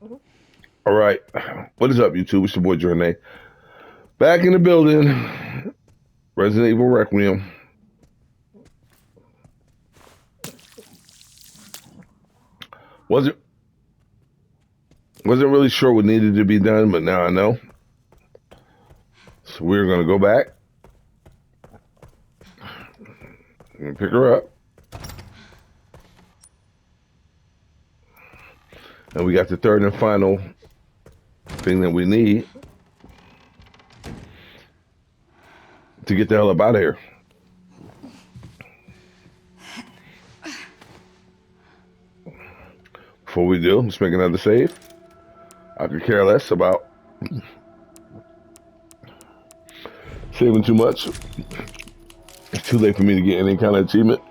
All right. What is up, YouTube? It's your boy Journey. Back in the building. Resident Evil Requiem. Wasn't wasn't really sure what needed to be done, but now I know. So we're gonna go back and pick her up. And we got the third and final thing that we need to get the hell up out of here. Before we do, let's make another save. I could care less about saving too much. It's too late for me to get any kind of achievement.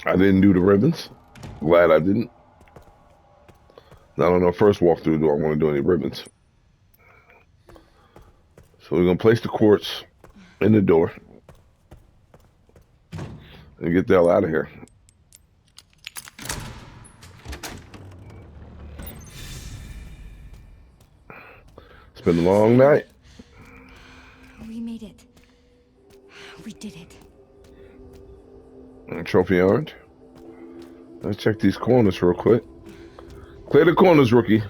I didn't do the ribbons. Glad I didn't. Not on our first walkthrough do I want to do any ribbons. So we're gonna place the quartz in the door and get the hell out of here. It's been a long night. We made it. We did it. And trophy earned. Let's check these corners real quick. Clear the corners, rookie.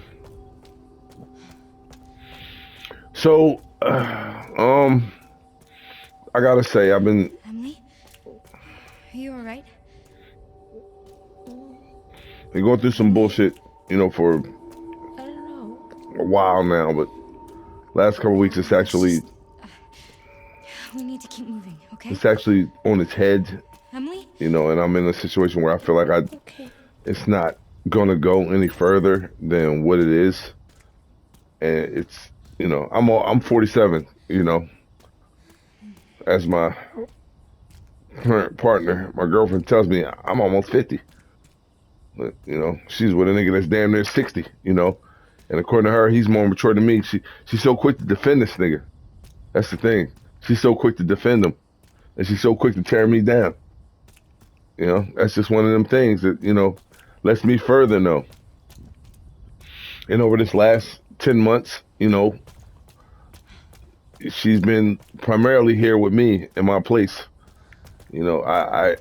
So, I gotta say, I've been. Emily? Are you alright? Been going through some bullshit, for I don't know. a while now, but last couple of weeks it's actually We need to keep moving, okay? it's actually on its head, Emily? and I'm in a situation where I feel like Okay. it's not gonna go any further than what it is, and it's I'm 47, as my current partner, my girlfriend tells me I'm almost 50, but she's with a nigga that's damn near 60, and according to her, he's more mature than me. She's so quick to defend this nigga. That's the thing. She's so quick to defend him, and she's so quick to tear me down. That's just one of them things that lets me further know. And over this last 10 months, she's been primarily here with me in my place. I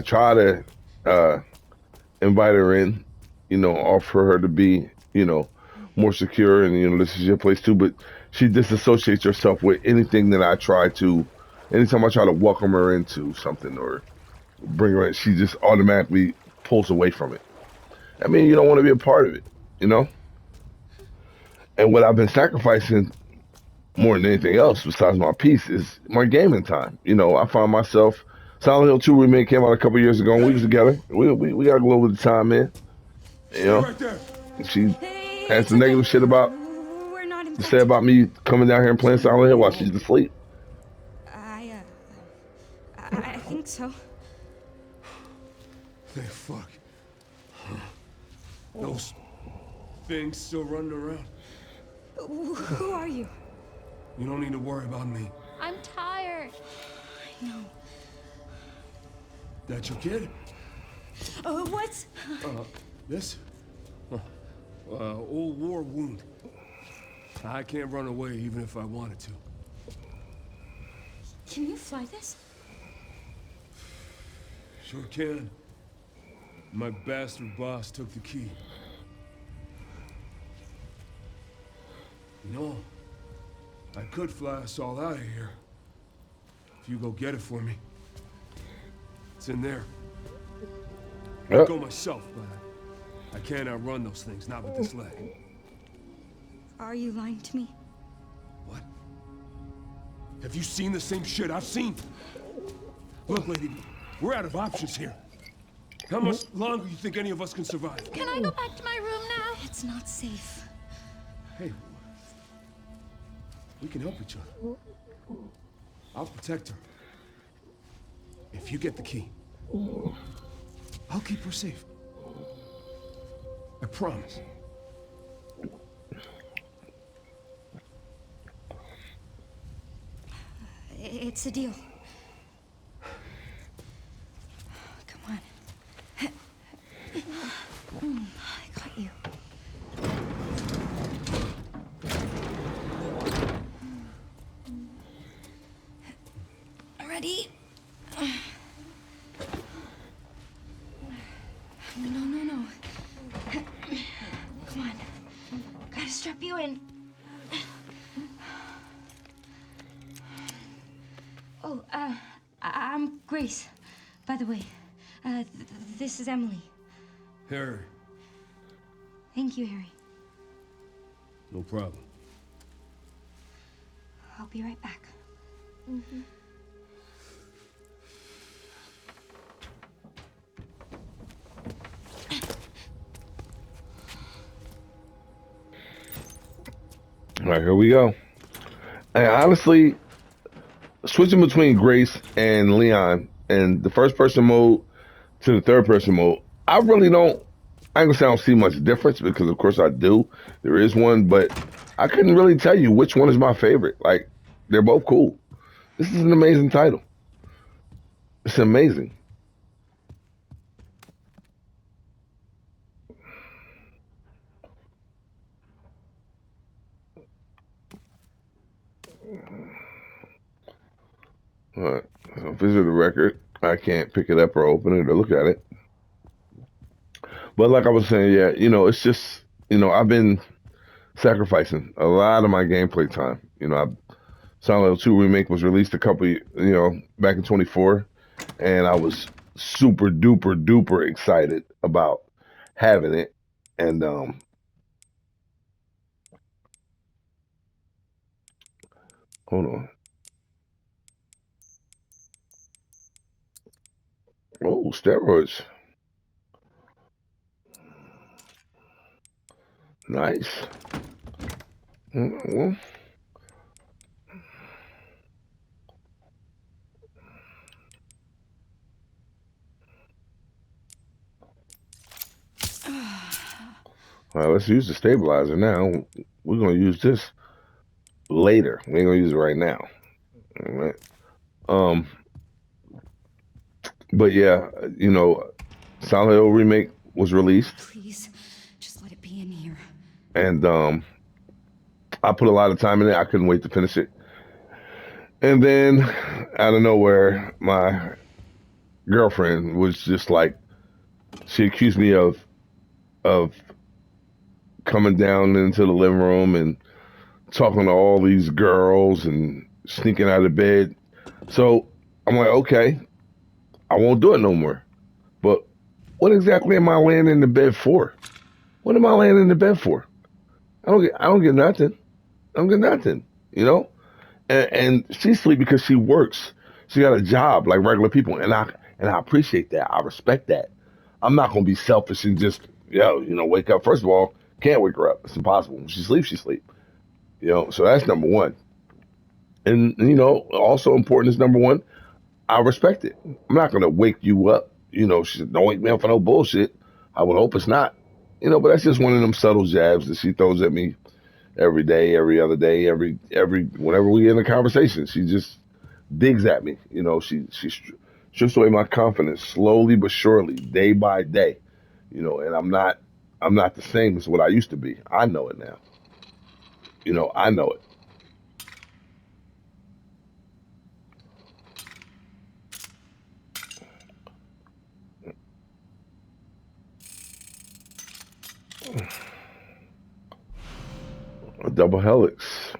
try to invite her in, offer her to be, more secure, and this is your place too. But she disassociates herself with anything that I try to. Anytime I try to welcome her into something or bring her in, she just automatically pulls away from it. I mean, you don't want to be a part of it, you know. And what I've been sacrificing more than anything else, besides my peace, is my gaming time. I find myself. Silent Hill 2 remake came out a couple years ago, and we was together. We got to go over the time, man. Stay right there. She Hey, had it's some okay. negative shit about We're not to say infected. about me coming down here and playing Silent Hill while she's asleep. I think so. Thank fuck. Those things still running around. Who are you? You don't need to worry about me. I'm tired. I know. That your kid? What? This? Old war wound. I can't run away even if I wanted to. Can you fly this? Sure can. My bastard boss took the key. I could fly us all out of here. If you go get it for me. It's in there. I'd go myself, but I can't outrun those things, not with this leg. Are you lying to me? What? Have you seen the same shit I've seen? Look, lady, we're out of options here. How much longer do you think any of us can survive? Can I go back to my room now? It's not safe. Hey, we can help each other. I'll protect her. If you get the key, I'll keep her safe. I promise. It's a deal. Come on. No, no, no. Come on. Gotta strap you in. Oh, I'm Grace, by the way. This is Emily. Harry, Thank you, Harry. no problem. I'll be right back. All right, here we go. And honestly, switching between Grace and Leon and the first person mode to the third person mode, I really don't. I ain't gonna say I don't see much difference because, of course, I do. There is one, but I couldn't really tell you which one is my favorite. Like, they're both cool. This is an amazing title. It's amazing. All right. So, visit the record. I can't pick it up or open it or look at it. But like I was saying, yeah, it's just, I've been sacrificing a lot of my gameplay time. Silent Hill 2 remake was released back in 24, and I was super duper duper excited about having it. And hold on. Oh, steroids. Nice. Well, let's use the stabilizer now. We're gonna use this later. We ain't gonna use it right now. All right. Um, but yeah, Silent Hill remake was released, Please, just let it be in here. and I put a lot of time in it. I couldn't wait to finish it. And then, out of nowhere, my girlfriend was just like, she accused me of coming down into the living room and talking to all these girls and sneaking out of bed. So I'm like, okay, I won't do it no more. But what exactly am I laying in the bed for? What am I laying in the bed for? I don't get nothing. I don't get nothing. You know? And she sleep because she works. She got a job like regular people, and I appreciate that. I respect that. I'm not gonna be selfish and just wake up. First of all, can't wake her up. It's impossible. When she sleeps, she sleep. So that's number one. And also important is number one. I respect it. I'm not gonna wake you up. She said, don't wake me up for no bullshit. I would hope it's not. But that's just one of them subtle jabs that she throws at me every day, every other day, every whenever we in a conversation. She just digs at me. She strips away my confidence slowly but surely, day by day. And I'm not the same as what I used to be. I know it now. I know it. A double helix.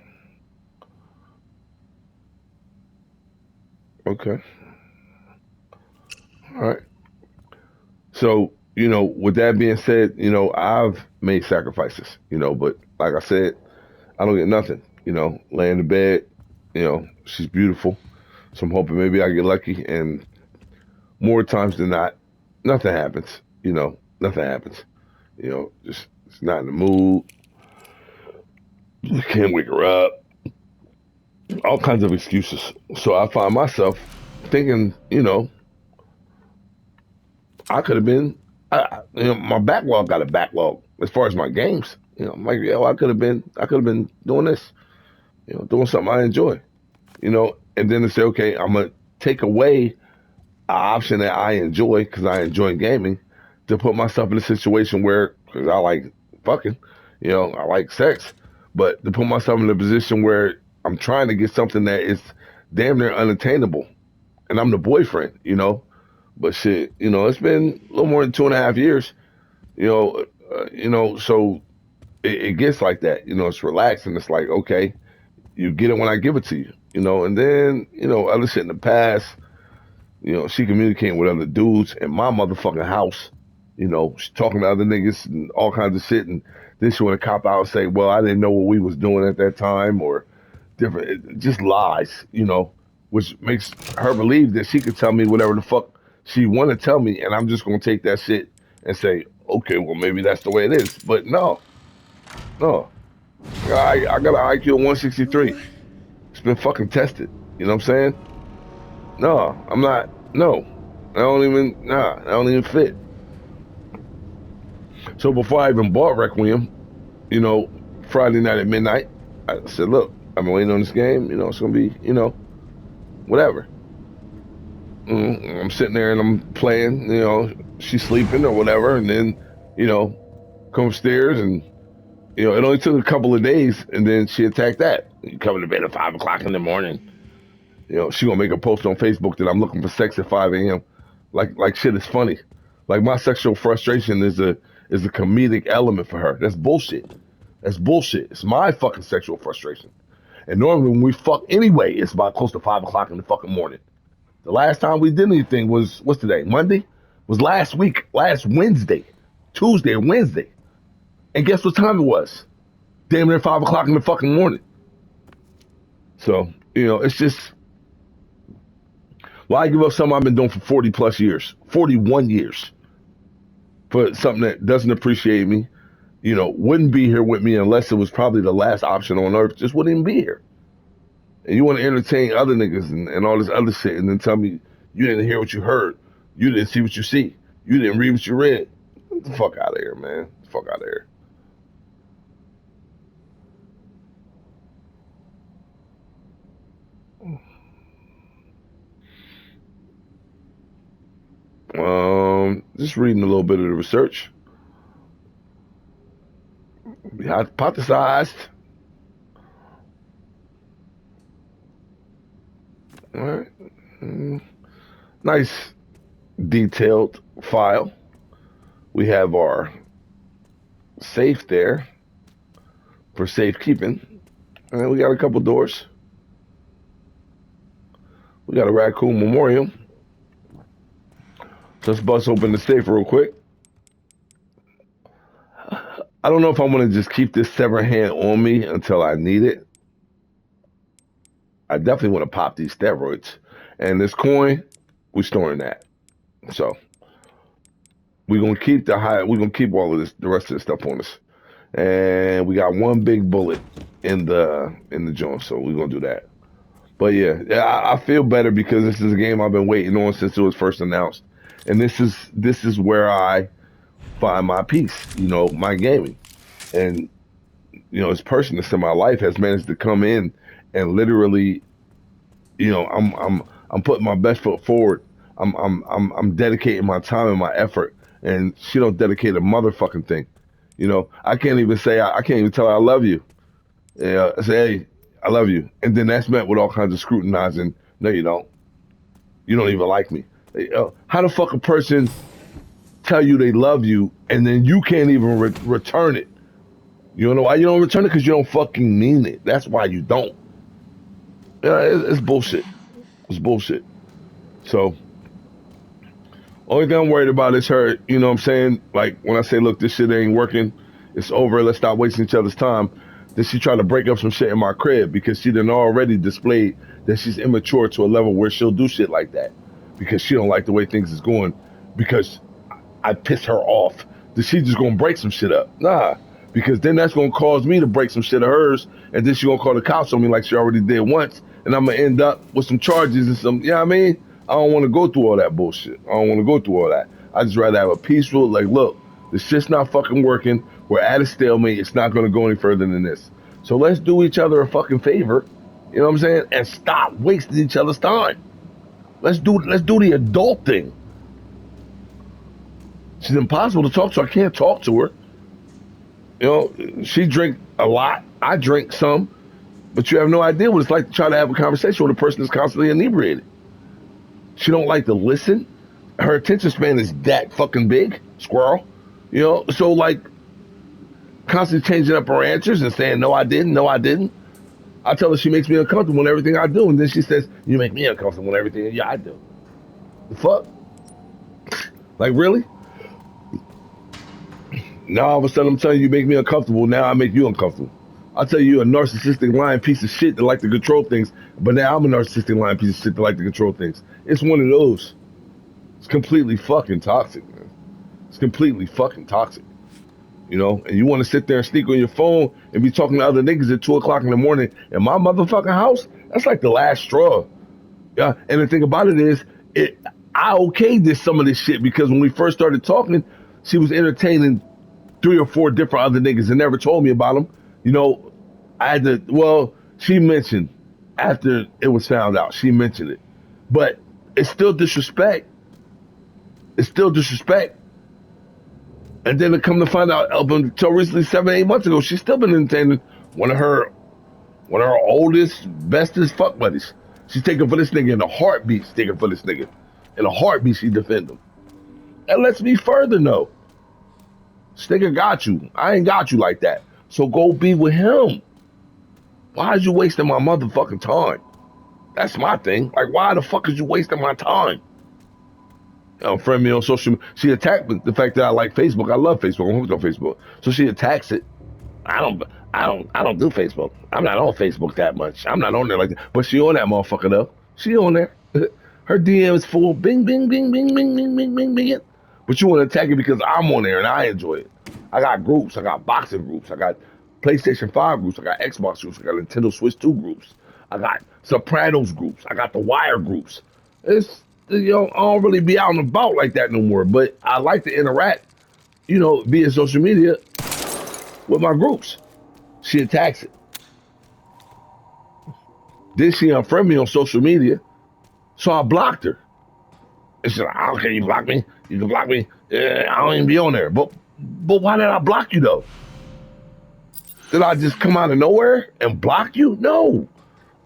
Okay. All right. So, with that being said, I've made sacrifices, but like I said, I don't get nothing, lay in the bed, she's beautiful. So I'm hoping maybe I get lucky, and more times than not, nothing happens, nothing happens, just it's not in the mood. Can't wake her up, all kinds of excuses. So I find myself thinking, I could have been, my backlog got a backlog as far as my games. I'm like, I could have been doing this, doing something I enjoy, and then to say, okay, I'm gonna take away an option that I enjoy because I enjoy gaming, to put myself in a situation where, because I like fucking, I like sex, but to put myself in a position where I'm trying to get something that is damn near unattainable, and I'm the boyfriend, But shit, it's been a little more than 2.5 years. So it gets like that. It's relaxed and it's like, okay, you get it when I give it to you. And then other shit in the past. She communicating with other dudes in my motherfucking house. She talking to other niggas and all kinds of shit. And then she want to cop out and say, well, I didn't know what we was doing at that time or different. Just lies, which makes her believe that she could tell me whatever the fuck she want to tell me. And I'm just going to take that shit and say, okay, well, maybe that's the way it is. But no, no. I got an IQ of 163. It's been fucking tested. You know what I'm saying? No, I'm not. No, I don't even fit. So before I even bought Requiem, you know, Friday night at midnight, I said, look, I've been waiting on this game. It's going to be, whatever. I'm sitting there and I'm playing, she's sleeping or whatever. And then, come upstairs and, it only took a couple of days and then she attacked that. You come to bed at 5 o'clock in the morning. She gonna make a post on Facebook that I'm looking for sex at 5 a.m. Like shit is funny. Like my sexual frustration is a comedic element for her. That's bullshit. That's bullshit. It's my fucking sexual frustration. And normally when we fuck anyway, it's about close to 5 o'clock in the fucking morning. The last time we did anything was what's today? Monday? Was last week, last Wednesday. Tuesday or Wednesday. And guess what time it was? Damn near 5 o'clock in the fucking morning. So, it's just why give up something I've been doing for 40 plus years, 41 years for something that doesn't appreciate me, wouldn't be here with me unless it was probably the last option on earth, just wouldn't even be here. And you want to entertain other niggas and all this other shit and then tell me you didn't hear what you heard. You didn't see what you see. You didn't read what you read. Get the fuck out of here, man. Get the fuck out of here. Just reading a little bit of the research. We hypothesized. All right. Nice detailed file. We have our safe there for safekeeping. And we got a couple doors. We got a raccoon memorial. Let's bust open the safe real quick. I don't know if I want to just keep this severed hand on me until I need it. I definitely want to pop these steroids. And this coin, we're storing that. So we're gonna keep we're gonna keep all of this, the rest of the stuff on us. And we got one big bullet in the joint, so we're gonna do that. But yeah, I feel better because this is a game I've been waiting on since it was first announced. And this is where I find my peace, my gaming. And this person that's in my life has managed to come in and literally, I'm putting my best foot forward. I'm dedicating my time and my effort, and she don't dedicate a motherfucking thing. I can't even say I can't even tell her I love you. Yeah, I say, hey, I love you, and then that's met with all kinds of scrutinizing. No, you don't. You don't even like me. How the fuck a person tell you they love you and then you can't even return it? You know why you don't return it? Because you don't fucking mean it. That's why you don't. Yeah, it's bullshit. It's bullshit. So, only thing I'm worried about is her, you know what I'm saying? Like, when I say, look, this shit ain't working, it's over, let's stop wasting each other's time. Then she tried to break up some shit in my crib because she done already displayed that she's immature to a level where she'll do shit like that because she don't like the way things is going because I piss her off. That she just gonna break some shit up. Nah, because then that's gonna cause me to break some shit of hers, and then she gonna call the cops on me like she already did once, and I'm gonna end up with some charges and some, you know what I mean? I don't wanna go through all that bullshit. I don't wanna go through all that. I just rather have a peaceful, like, look, this shit's not fucking working. We're at a stalemate. It's not gonna go any further than this. So let's do each other a fucking favor, you know what I'm saying? And stop wasting each other's time. Let's do the adult thing. She's impossible to talk to. I can't talk to her. She drink a lot. I drink some. But you have no idea what it's like to try to have a conversation with a person that's constantly inebriated. She don't like to listen her attention span is that fucking big, squirrel. You know, so like constantly changing up her answers and saying, no, I didn't, no, I didn't. I tell her she makes me uncomfortable in everything I do. And then she says, you make me uncomfortable in everything yeah, I do. The fuck? Like, really? Now all of a sudden I'm telling you, you make me uncomfortable. Now I make you uncomfortable. I tell you, you're a narcissistic lying piece of shit that like to control things. But now I'm a narcissistic lying piece of shit that like to control things. It's one of those. It's completely fucking toxic, man. It's completely fucking toxic. You know, and you want to sit there and sneak on your phone and be talking to other niggas at 2 o'clock in the morning in my motherfucking house? That's like the last straw. Yeah, and the thing about it is, I okayed this some of this shit because when we first started talking, she was entertaining 3 or 4 different other niggas and never told me about them. You know, I had to. Well, she mentioned after it was found out. She mentioned it, but it's still disrespect. It's still disrespect. And then to come to find out, up until recently, 7, 8 months ago, she's still been entertaining one of her oldest, bestest fuck buddies. She's taking for this nigga in a heartbeat. She's taking for this nigga in a heartbeat. She defend him. And lets me further know, this nigga got you. I ain't got you like that. So go be with him. Why is you wasting my motherfucking time? That's my thing. Like, why the fuck is you wasting my time? Friend me on social media. She attacked the fact that I like Facebook. I love Facebook. I'm hooked on Facebook. So she attacks it. I don't do Facebook. I'm not on Facebook that much. I'm not on there like that. But she on that motherfucker though. She on there. Her DM is full. Bing, bing, bing, bing, bing, bing, bing, bing, bing. But you want to attack it because I'm on there and I enjoy it. I got groups. I got boxing groups. I got PlayStation 5 groups. I got Xbox groups. I got Nintendo Switch 2 groups. I got Sopranos groups. I got The Wire groups. It's, you know, I don't really be out and about like that no more, but I like to interact, you know, via social media with my groups. She attacks it. Then she unfriended me on social media, so I blocked her. And she's like, I don't care, you block me. You can block me. I don't even be on there. But why did I block you though? Did I just come out of nowhere and block you? No.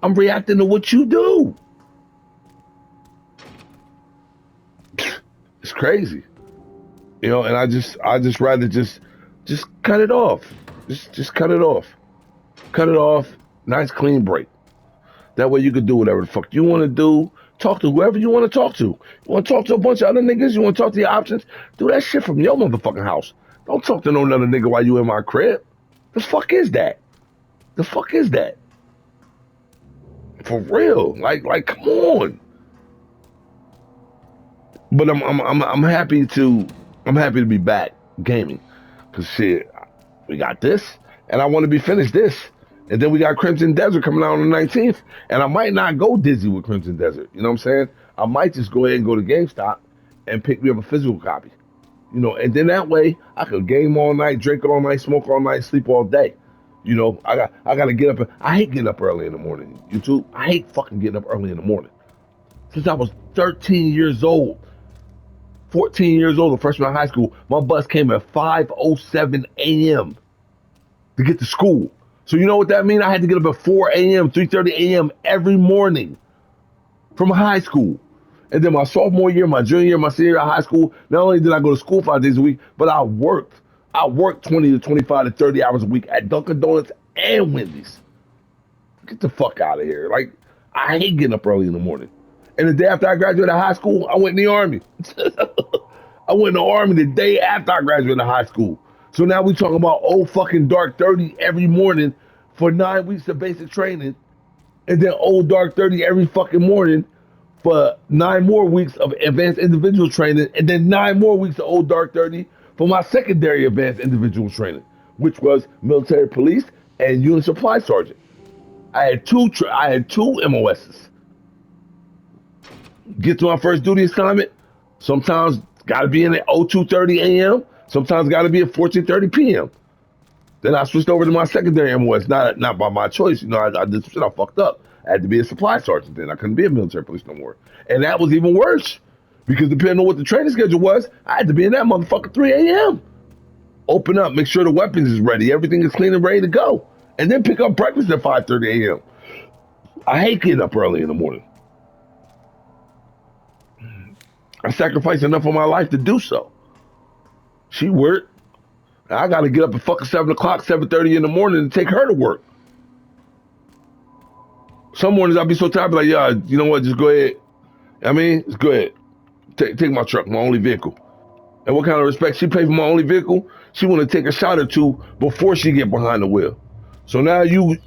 I'm reacting to what you do. It's crazy. You know, and I just rather just cut it off. Just cut it off. Cut it off. Nice clean break. That way you can do whatever the fuck you want to do. Talk to whoever you want to talk to. You want to talk to a bunch of other niggas? You want to talk to your options? Do that shit from your motherfucking house. Don't talk to no other nigga while you in my crib. The fuck is that? The fuck is that? For real. Like come on. But I'm happy to be back gaming. Cause shit, we got this and I want to be finished this. And then we got Crimson Desert coming out on the 19th. And I might not go dizzy with Crimson Desert. You know what I'm saying? I might just go ahead and go to GameStop and pick me up a physical copy. You know, and then that way I could game all night, drink all night, smoke all night, sleep all day. You know, I got to get up. I hate getting up early in the morning. YouTube, I hate fucking getting up early in the morning. Since I was 13 years old, 14 years old, a freshman in high school, my bus came at 5:07 a.m. to get to school. So you know what that means? I had to get up at 4 a.m., 3:30 a.m. every morning from high school. And then my sophomore year, my junior year, my senior year of high school, not only did I go to school 5 days a week, but I worked. I worked 20 to 25 to 30 hours a week at Dunkin' Donuts and Wendy's. Get the fuck out of here. Like, I hate getting up early in the morning. And the day after I graduated high school, I went in the Army. I went in the Army the day after I graduated high school. So now we talking about old fucking dark 30 every morning for 9 weeks of basic training. And then old dark 30 every fucking morning for 9 more weeks of advanced individual training. And then 9 more weeks of old dark 30 for my secondary advanced individual training, which was military police and unit supply sergeant. I had two MOSs. Get to my first duty assignment. Sometimes got to be in at 02:30 a.m. Sometimes got to be at 14:30 p.m. Then I switched over to my secondary MOS, not by my choice. You know, I did some shit. I fucked up. I had to be a supply sergeant then. I couldn't be a military police no more. And that was even worse because depending on what the training schedule was, I had to be in that motherfucker 3 a.m. Open up, make sure the weapons is ready, everything is clean and ready to go, and then pick up breakfast at 5:30 a.m. I hate getting up early in the morning. I sacrificed enough of my life to do so. She worked. I got to get up at fucking 7 o'clock, 7:30 in the morning to take her to work. Some mornings I'll be so tired, I'll be like, yeah, you know what? Just go ahead. I mean, just go ahead. Take my truck, my only vehicle. And what kind of respect she paid for my only vehicle? She want to take a shot or two before she get behind the wheel. So now you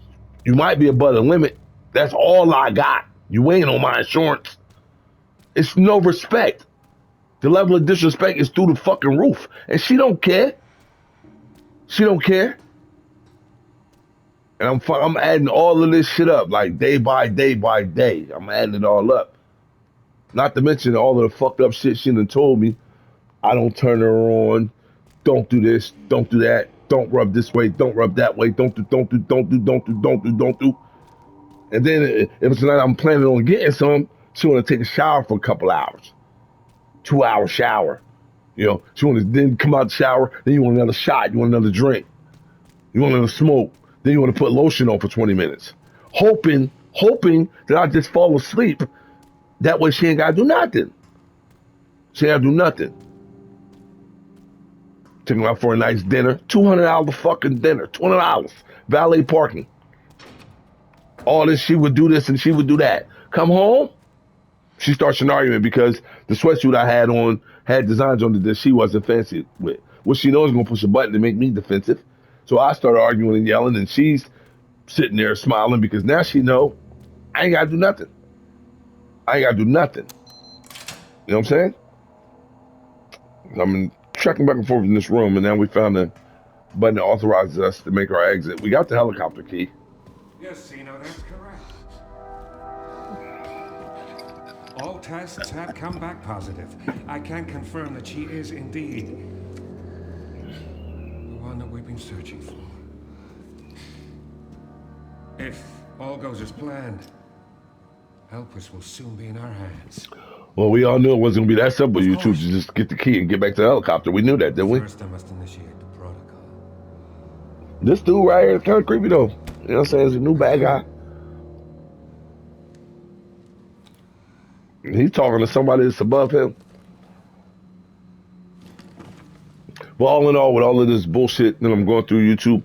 might be above the limit. That's all I got. You ain't on my insurance. It's no respect. The level of disrespect is through the fucking roof. And she don't care. She don't care. And I'm adding all of this shit up, like day by day by day. I'm adding it all up. Not to mention all of the fucked up shit she done told me. I don't turn her on. Don't do this. Don't do that. Don't rub this way. Don't rub that way. Don't do. And then if it's tonight I'm planning on getting some, she want to take a shower for a couple hours. 2-hour shower. You know, she want to then come out the shower. Then you want another shot. You want another drink. You want another smoke. Then you want to put lotion on for 20 minutes. Hoping that I just fall asleep. That way she ain't got to do nothing. She ain't got to do nothing. Taking her out for a nice dinner. $200 fucking dinner. $200. Valet parking. All this, she would do this and she would do that. Come home, she starts an argument because the sweatsuit I had on had designs on it that she wasn't fancy with. What she knows is going to push a button to make me defensive. So I started arguing and yelling, and she's sitting there smiling because now she know I ain't got to do nothing. I ain't got to do nothing. You know what I'm saying? I'm trekking back and forth in this room, and now we found a button that authorizes us to make our exit. We got the helicopter key. Yes, Sino, that's correct. All tests have come back positive. I can confirm that she is indeed the one that we've been searching for. If all goes as planned, Helpers will soon be in our hands. Well, we all knew it wasn't going to be that simple, you two, to just get the key and get back to the helicopter. We knew that, didn't we? First, I must initiate the protocol. This dude right here is kind of creepy, though. You know what I'm saying? He's a new bad guy. He's talking to somebody that's above him. Well, all in all, with all of this bullshit that I'm going through YouTube,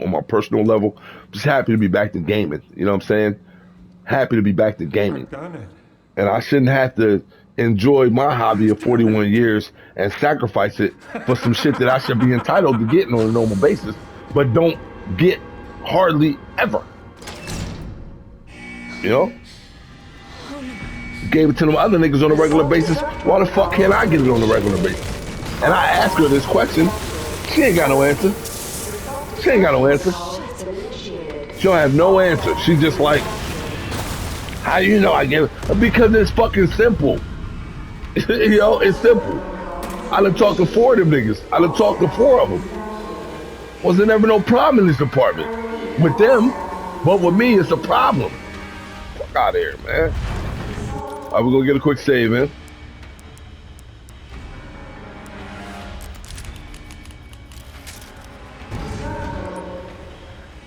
on my personal level, I'm just happy to be back to gaming. You know what I'm saying? Happy to be back to gaming. I've done it. And I shouldn't have to enjoy my hobby of 41 years and sacrifice it for some shit that I should be entitled to getting on a normal basis, but don't get hardly ever. You know? Gave it to them other niggas on a regular basis. Why the fuck can't I get it on a regular basis? And I asked her this question. She ain't got no answer. She ain't got no answer. She don't have no answer. She's just like, how you know I get it? Because it's fucking simple. You know, it's simple. I done talked to 4 of them niggas. I done talked to 4 of them. Wasn't ever no problem in this department. With them, but with me, it's a problem. Fuck out of here, man. All right, we're gonna get a quick save, man.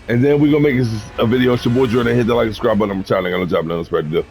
And then we're gonna make a video. It's your boy Jordan. Hit the like and subscribe button. I'm trying to get no job. Nothing else to do.